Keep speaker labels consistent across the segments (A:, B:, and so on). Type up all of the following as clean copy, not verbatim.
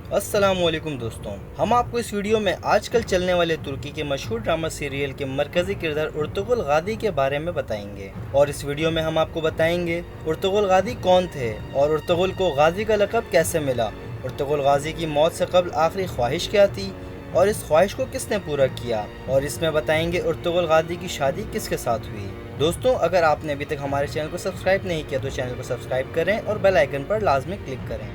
A: अस्सलाम वालेकुम दोस्तों, हम आपको इस वीडियो में आजकल चलने वाले तुर्की के मशहूर ड्रामा सीरियल के मरकज़ी किरदार उर्तुगुल गादी के बारे में बताएंगे। और इस वीडियो में हम आपको बताएंगे उर्तुगुल गादी कौन थे और उर्तुगुल को गाजी का लक़ब कैसे मिला, उर्तुगुल गाजी की मौत से कबल आखिरी ख्वाहिश क्या थी और इस ख्वाहिश को किसने पूरा किया, और इसमें बताएंगे उर्तुगुल गादी की शादी किसके साथ हुई। दोस्तों, अगर आपने अभी तक हमारे चैनल को सब्सक्राइब नहीं किया तो चैनल को सब्सक्राइब करें और बेल आइकन पर लाजमी क्लिक करें।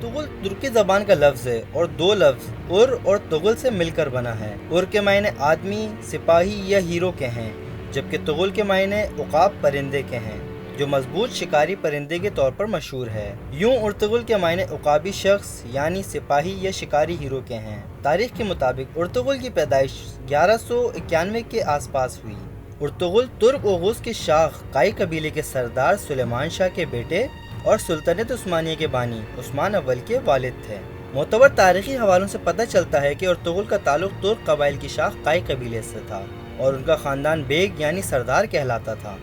A: तुगुल तुर्की ज़बान का लफ्ज़ है और दो लफ्ज़ उर और तुगुल से मिलकर बना है। उर के मायने आदमी, सिपाही या हीरो के हैं, जबकि तुगुल के मायने उकाब परिंदे के हैं, जो मजबूत शिकारी परिंदे के तौर पर मशहूर है। यूँ उर्तुगुल के मायने उकाबी शख्स यानी सिपाही या शिकारी हीरो के हैं। तारीख के मुताबिक उर्तुगुल की पैदाइश 1191 के आसपास हुई। उर्तुगुल तुर्क ओगुस की शाख काई कबीले के सरदार सुलेमान शाह के बेटे और सुल्तानत उस्मानिया के बानी उस्मान अव्वल के वालिद थे। मोतबर तारीखी हवालों से पता चलता है कि उर्तुगुल का ताल्लुक तुर्क कबाइल की शाख काई कबीले से था और उनका ख़ानदान बेग यानी सरदार कहलाता था।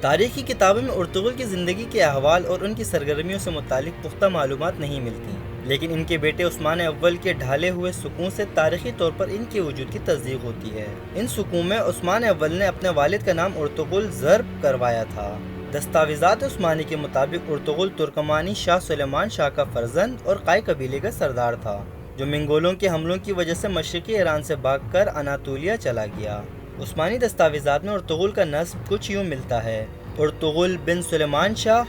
A: तारीखी किताबों में उर्तुगुल की ज़िंदगी के अहवाल और उनकी सरगर्मियों से मुतालिक पुख्ता मालूमात नहीं मिलती, लेकिन इनके बेटे उस्मान अव्वल के ढाले हुए सुकून से तारीखी तौर पर इनके वजूद की तस्दीक होती है। इन सुकून में उस्मान अव्वल ने अपने वालिद का नाम उर्तुगुल ज़र्ब करवाया था। दस्तावेज़ात उस्मानी के मुताबिक उर्तुगुल तुर्कमानी शाह सुलेमान शाह का फर्जंद और काई कबीले का सरदार था, जो मंगोलों के हमलों की वजह से मशरक़ी ईरान से भागकर अनातोलिया चला गया। उस्मानी दस्तावेज़ात में उर्तुगुल का नस्ब कुछ यूँ मिलता है: उर्तुगुल बिन सुलेमान शाह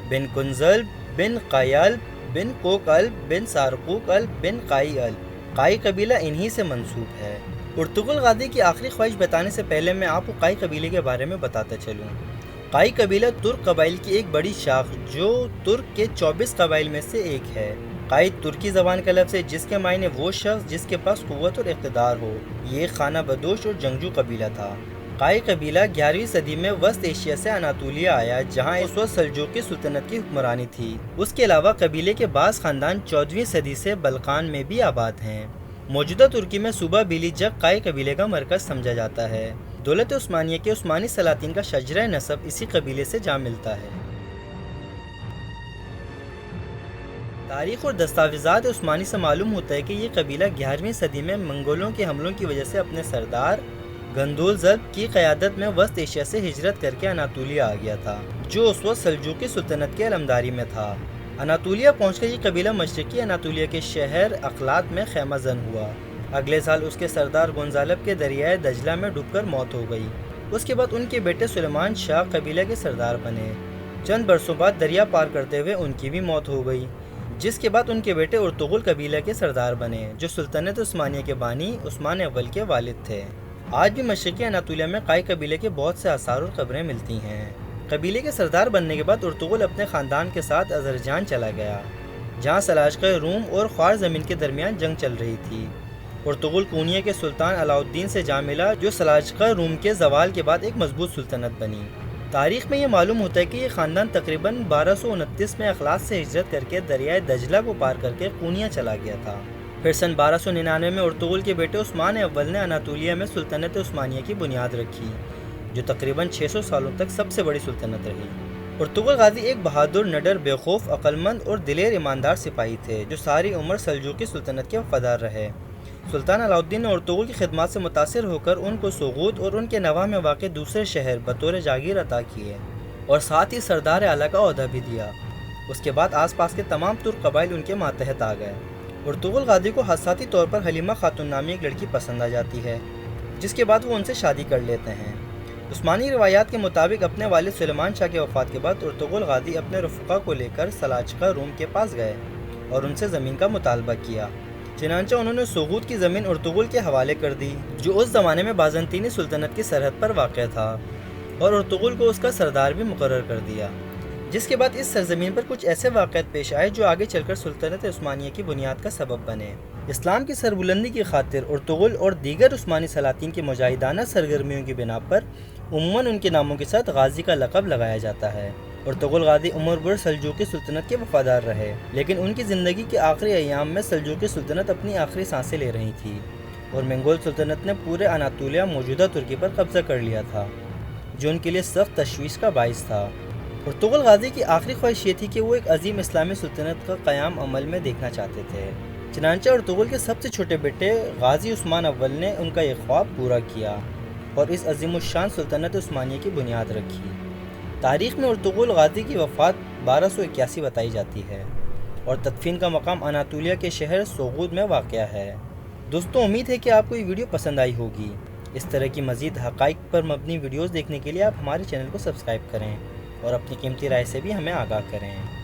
A: बिन कुंजल बिन कायल बिन कोकल बिन सारकूकल बिन काई काई कबीला इन्हीं से मंसूब है। उर्तुगुल गादी की आखिरी ख्वाहिश बताने से पहले मैं आपको काई कबीले के बारे में बताता चलूँ। काई कबीला तुर्क कबाइल की एक बड़ी शाख जो तुर्क के 24 कबाइल में से एक है। काई तुर्की ज़बान का लफ्ज़ है जिसके मायने वो शख्स जिसके पास क़ुव्वत और इक़्तिदार हो। ये खाना बदोश और जंगजू कबीला था। काई कबीला 11वीं सदी में वस्त एशिया से अनातोलिया आया, जहाँ उस वक्त सल्जूकी सुल्तनत की हुक्मरानी थी। उसके अलावा कबीले के बाज़ ख़ानदान 14वीं सदी से बल्कान में भी आबाद हैं। मौजूदा तुर्की में सूबा बिलीजक काई कबीले का मरकज़ समझा जाता है। दौलत उस्मानिया के उस्मानी सलातीन का शजरा नसब इसी कबीले से जा मिलता है। तारीख़ और दस्तावेज़ात उस्मानी से मालूम होता है कि ये कबीला 11वीं सदी में मंगोलों के हमलों की वजह से अपने सरदार गंदोल ज़र्ब की क़यादत में वस्त एशिया से हिजरत करके अनातोलिया आ गया था, जो उस वक्त सल्जूकी सुल्तनत के अलमदारी में था। अनातोलिया पहुँचकर ये कबीला मशरक़ी अनातोलिया के शहर अखलात में ख़ैमा ज़न हुआ। अगले साल उसके सरदार गोंजालब के दरियाए दजला में डूबकर मौत हो गई। उसके बाद उनके बेटे सुलेमान शाह कबीला के सरदार बने। चंद बरसों बाद दरिया पार करते हुए उनकी भी मौत हो गई, जिसके बाद उनके बेटे उर्तुगुल कबीला के सरदार बने, जो सुल्तानत उस्मानिया के बानी उस्मान अव्वल के वालिद थे। आज भी मशरक़ी अनातोलिया में काई कबीले के बहुत से आसार और कब्रें मिलती हैं। कबीले के सरदार बनने के बाद उर्तुगुल अपने ख़ानदान के साथ अज़रबैजान चला गया, जहाँ सलाजक़े रूम और ख्वार ज़मीन के दरमियान जंग चल रही थी। उर्तुगुल कोनिया के सुल्तान अलाउद्दीन से जा मिला, जो सलाजक़ा रूम के ज़वाल के बाद एक मजबूत सुल्तनत बनी। तारीख़ में ये मालूम होता है कि ये ख़ानदान तकरीबन 1229 में अखलास से हिजरत करके दरियाए दजला को पार करके कोनिया चला गया था। फिर सन 1299 में उर्तुगुल के बेटे उस्मान अव्वल ने अनातोलिया में सुल्तनत उस्मानिया की बुनियाद रखी, जो तकरीबन 600 सालों तक सबसे बड़ी सुल्तनत रही। उर्तुगुल गाजी एक बहादुर, निडर, बेखौफ, अक्लमंद और दिलेर ईमानदार सिपाही थे, जो सारी उम्र सल्जूकी सुल्तनत के वफ़ादार रहे। सुल्तान अलाउद्दीन ने उर्तुगुल की खिदमत से मुतासिर होकर उनको सोगूद और उनके नवाह में वाक़ दूसरे शहर बतौर जागीर अता किए और साथ ही सरदार आला का ओहदा भी दिया। उसके बाद आस पास के तमाम तुर्क कबाइल उनके मातहत आ गए। उर्तुगुल गाजी को हसाती तौर पर हलीमा खातून नामी एक लड़की पसंद आ जाती है, जिसके बाद वो उनसे शादी कर लेते हैं। उस्मानी रिवायात के मुताबिक अपने वालिद सुलेमान शाह के वफ़ात के बाद उर्तुगुल गाजी अपने रफ़ुक़ा को लेकर सलाजक़ा रूम के पास गए और उनसे ज़मीन का मुतालबा किया। चनांचे उन्होंने सोगूद की ज़मीन उर्तुगुल के हवाले कर दी, जो उस ज़माने में बाज़ंतीनी सुल्तनत की सरहद पर वाक़ था, और उर्तुगुल को उसका सरदार भी मुकर्रर कर दिया। जिसके बाद इस सरजमीन पर कुछ ऐसे वाक़यात पेश आए जो आगे चलकर सुल्तनत उस्मानिया की बुनियाद का सबब बने। इस्लाम की सरबुलंदी की खातिर उर्तुगुल और दीगर उस्मानी सलातीन की मुजाहिदाना सरगर्मियों की बिना पर उम्मन उनके नामों के साथ गाजी का लक़ब लगाया जाता है। उर्तुगुल गाजी उम्र भर सल्जूकी सुल्तनत के वफ़ादार रहे, लेकिन उनकी ज़िंदगी के आखिरी अयाम में सल्जूकी सुल्तनत अपनी आखिरी सांसें ले रही थी और मंगोल सुल्तनत ने पूरे अनातोलिया मौजूदा तुर्की पर कब्ज़ा कर लिया था, जो उनके लिए सख्त तशवीश का बाइस था। ارطغرل غازی کی آخری خواہش یہ تھی کہ وہ ایک عظیم اسلامی سلطنت کا قیام عمل میں دیکھنا چاہتے تھے۔ چنانچہ ارطغرل کے سب سے چھوٹے بیٹے غازی عثمان اول نے ان کا یہ خواب پورا کیا اور اس عظیم الشان سلطنت عثمانیہ کی بنیاد رکھی۔ تاریخ میں ارطغرل غازی کی وفات 1281 بتائی جاتی ہے اور تدفین کا مقام اناطولیہ کے شہر سوغود میں واقع ہے۔ دوستوں، امید ہے کہ آپ کو یہ ویڈیو پسند آئی ہوگی۔ اس طرح کی مزید حقائق پر مبنی ویڈیوز دیکھنے کے لیے آپ ہمارے چینل کو سبسکرائب کریں اور اپنی قیمتی رائے سے بھی ہمیں آگاہ کریں۔